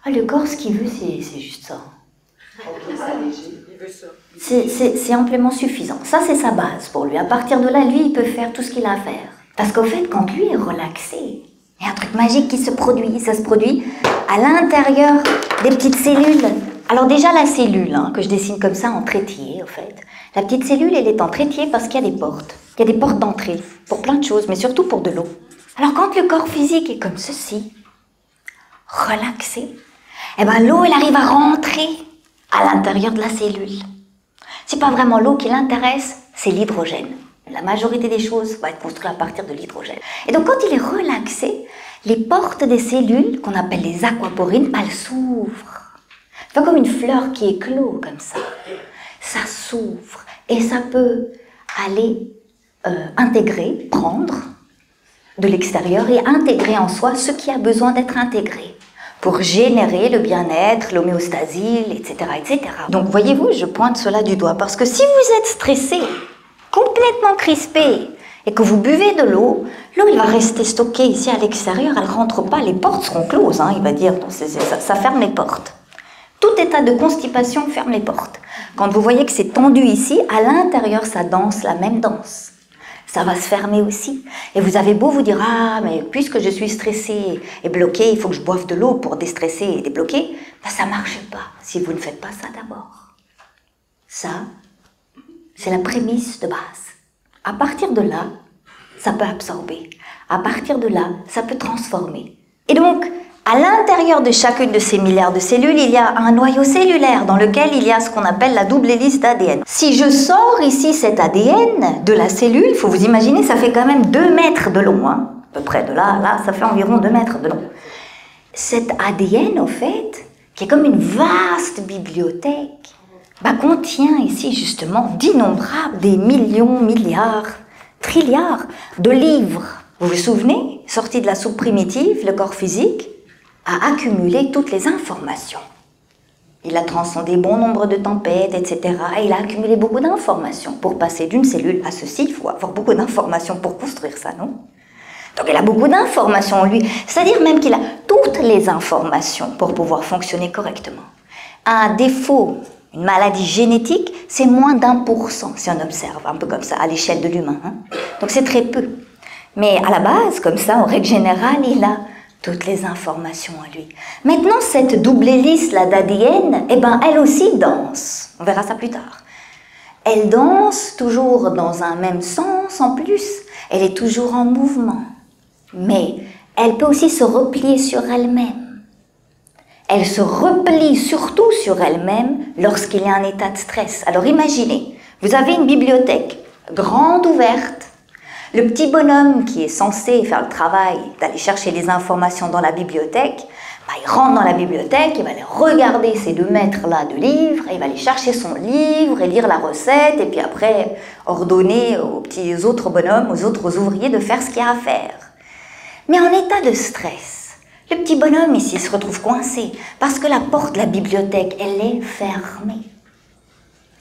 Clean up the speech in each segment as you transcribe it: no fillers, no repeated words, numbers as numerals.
Ah, le corps, ce qu'il veut, c'est juste ça. C'est amplement suffisant. Ça, c'est sa base pour lui. À partir de là, lui, il peut faire tout ce qu'il a à faire. Parce qu'au fait, quand lui est relaxé, il y a un truc magique qui se produit. Ça se produit à l'intérieur des petites cellules. Alors déjà, la cellule, que je dessine comme ça en trétier, au fait. La petite cellule, elle est en trétier parce qu'il y a des portes. Il y a des portes d'entrée pour plein de choses, mais surtout pour de l'eau. Alors quand le corps physique est comme ceci, relaxé, eh ben l'eau, elle arrive à rentrer à l'intérieur de la cellule. C'est pas vraiment l'eau qui l'intéresse, c'est l'hydrogène. La majorité des choses va être construite à partir de l'hydrogène. Et donc quand il est relaxé, les portes des cellules, qu'on appelle les aquaporines, elles s'ouvrent. C'est comme une fleur qui éclot comme ça. Ça s'ouvre et ça peut aller intégrer, prendre de l'extérieur et intégrer en soi ce qui a besoin d'être intégré pour générer le bien-être, l'homéostasie, etc., etc. Donc voyez-vous, je pointe cela du doigt parce que si vous êtes stressé, complètement crispé et que vous buvez de l'eau, l'eau il va rester stockée ici à l'extérieur, elle ne rentre pas, les portes seront closes, il va dire, ça ferme les portes. Tout état de constipation ferme les portes. Quand vous voyez que c'est tendu ici, à l'intérieur ça danse la même danse. Ça va se fermer aussi. Et vous avez beau vous dire « Ah, mais puisque je suis stressée et bloquée, il faut que je boive de l'eau pour déstresser et débloquer. » Ça ne marche pas si vous ne faites pas ça d'abord. Ça, c'est la prémisse de base. À partir de là, ça peut absorber. À partir de là, ça peut transformer. Et donc, à l'intérieur de chacune de ces milliards de cellules, il y a un noyau cellulaire dans lequel il y a ce qu'on appelle la double hélice d'ADN. Si je sors ici cet ADN de la cellule, il faut vous imaginer, ça fait quand même 2 mètres de long. À peu près de là à là, ça fait environ 2 mètres de long. Cet ADN, au fait, qui est comme une vaste bibliothèque, contient ici justement d'innombrables, des millions, milliards, trilliards de livres. Vous vous souvenez, sorti de la soupe primitive, le corps physique a accumulé toutes les informations. Il a transcendé bon nombre de tempêtes, etc. Et il a accumulé beaucoup d'informations. Pour passer d'une cellule à ceci, il faut avoir beaucoup d'informations pour construire ça, non? Donc il a beaucoup d'informations en lui. C'est-à-dire même qu'il a toutes les informations pour pouvoir fonctionner correctement. Un défaut, une maladie génétique, c'est moins d'1%, si on observe, un peu comme ça, à l'échelle de l'humain. Donc c'est très peu. Mais à la base, comme ça, en règle générale, il a toutes les informations en lui. Maintenant, cette double hélice là d'ADN, elle aussi danse. On verra ça plus tard. Elle danse toujours dans un même sens en plus. Elle est toujours en mouvement. Mais elle peut aussi se replier sur elle-même. Elle se replie surtout sur elle-même lorsqu'il y a un état de stress. Alors imaginez, vous avez une bibliothèque grande ouverte. Le petit bonhomme qui est censé faire le travail d'aller chercher les informations dans la bibliothèque, il rentre dans la bibliothèque, il va aller regarder ces 2 mètres-là de livres, et il va aller chercher son livre et lire la recette, et puis après ordonner aux petits autres bonhommes, aux autres ouvriers de faire ce qu'il y a à faire. Mais en état de stress, le petit bonhomme ici se retrouve coincé parce que la porte de la bibliothèque, elle est fermée.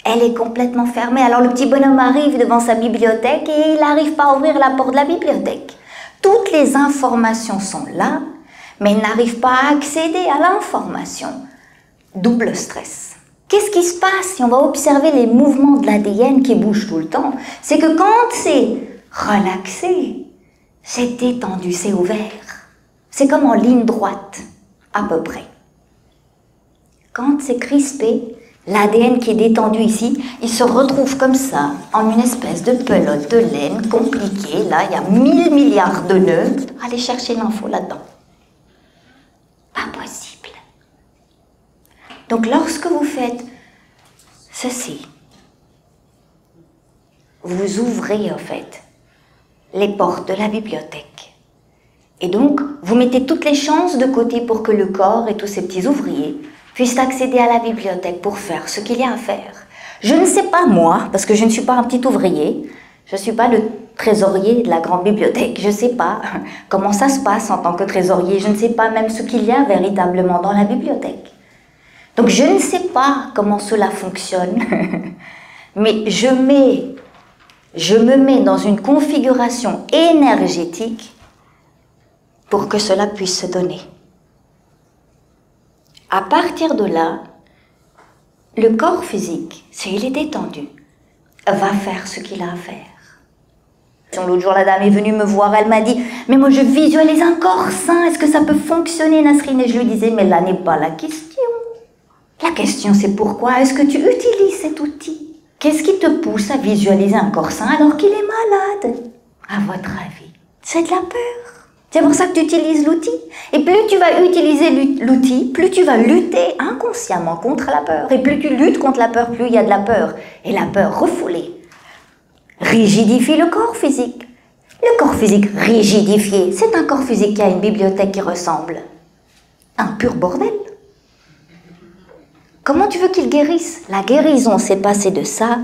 Elle est complètement fermée. Alors le petit bonhomme arrive devant sa bibliothèque et il n'arrive pas à ouvrir la porte de la bibliothèque. Toutes les informations sont là, mais il n'arrive pas à accéder à l'information. Double stress. Qu'est-ce qui se passe si on va observer les mouvements de l'ADN qui bougent tout le temps? C'est que quand c'est relaxé, c'est détendu, c'est ouvert. C'est comme en ligne droite, à peu près. Quand c'est crispé, l'ADN qui est détendu ici, il se retrouve comme ça, en une espèce de pelote de laine compliquée. Là, il y a 1000 milliards de nœuds. Allez chercher l'info là-dedans. Pas possible. Donc, lorsque vous faites ceci, vous ouvrez, en fait, les portes de la bibliothèque. Et donc, vous mettez toutes les chances de côté pour que le corps et tous ces petits ouvriers puissent accéder à la bibliothèque pour faire ce qu'il y a à faire. Je ne sais pas moi, parce que je ne suis pas un petit ouvrier, je ne suis pas le trésorier de la grande bibliothèque, je ne sais pas comment ça se passe en tant que trésorier, je ne sais pas même ce qu'il y a véritablement dans la bibliothèque. Donc je ne sais pas comment cela fonctionne, mais je me mets dans une configuration énergétique pour que cela puisse se donner. À partir de là, le corps physique, s'il est détendu, va faire ce qu'il a à faire. L'autre jour, la dame est venue me voir, elle m'a dit « Mais moi, je visualise un corps sain, est-ce que ça peut fonctionner, Nasrine ?» Et je lui disais « Mais là n'est pas la question. La question, c'est pourquoi est-ce que tu utilises cet outil? Qu'est-ce qui te pousse à visualiser un corps sain alors qu'il est malade? À votre avis, c'est de la peur. C'est pour ça que tu utilises l'outil. Et plus tu vas utiliser l'outil, plus tu vas lutter inconsciemment contre la peur. Et plus tu luttes contre la peur, plus il y a de la peur. Et la peur refoulée rigidifie le corps physique. Le corps physique rigidifié, c'est un corps physique qui a une bibliothèque qui ressemble à un pur bordel. Comment tu veux qu'il guérisse? La guérison, c'est passer de ça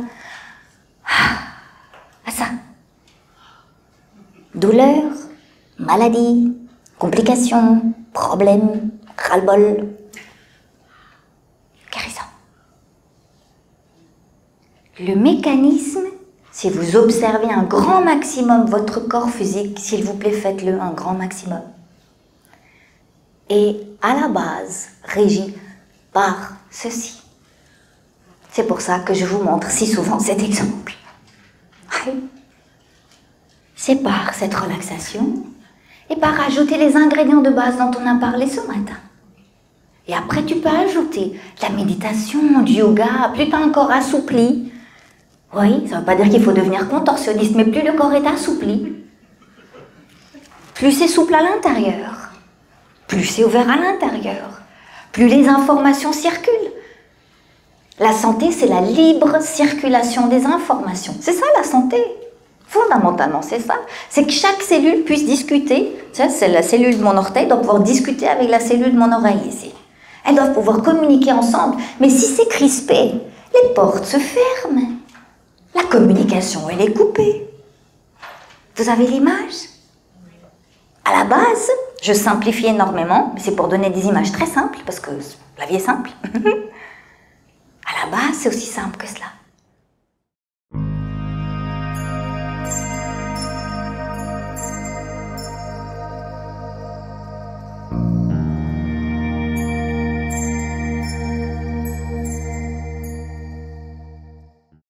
à ça. Douleur, maladie, complications, problèmes, ras-le-bol. Guérison. Le mécanisme, si vous observez un grand maximum votre corps physique, s'il vous plaît, faites-le un grand maximum. Et à la base, régi par ceci. C'est pour ça que je vous montre si souvent cet exemple. C'est par cette relaxation et par ajouter les ingrédients de base dont on a parlé ce matin. Et après, tu peux ajouter la méditation, du yoga, plus t'as un corps assoupli. Oui, ça ne veut pas dire qu'il faut devenir contorsionniste, mais plus le corps est assoupli, plus c'est souple à l'intérieur, plus c'est ouvert à l'intérieur, plus les informations circulent. La santé, c'est la libre circulation des informations. C'est ça la santé. Fondamentalement, c'est ça. C'est que chaque cellule puisse discuter. Ça, c'est la cellule de mon orteil, doit pouvoir discuter avec la cellule de mon oreille ici. Elles doivent pouvoir communiquer ensemble. Mais si c'est crispé, les portes se ferment. La communication, elle est coupée. Vous avez l'image? À la base, je simplifie énormément, mais c'est pour donner des images très simples, parce que la vie est simple. À la base, c'est aussi simple que cela.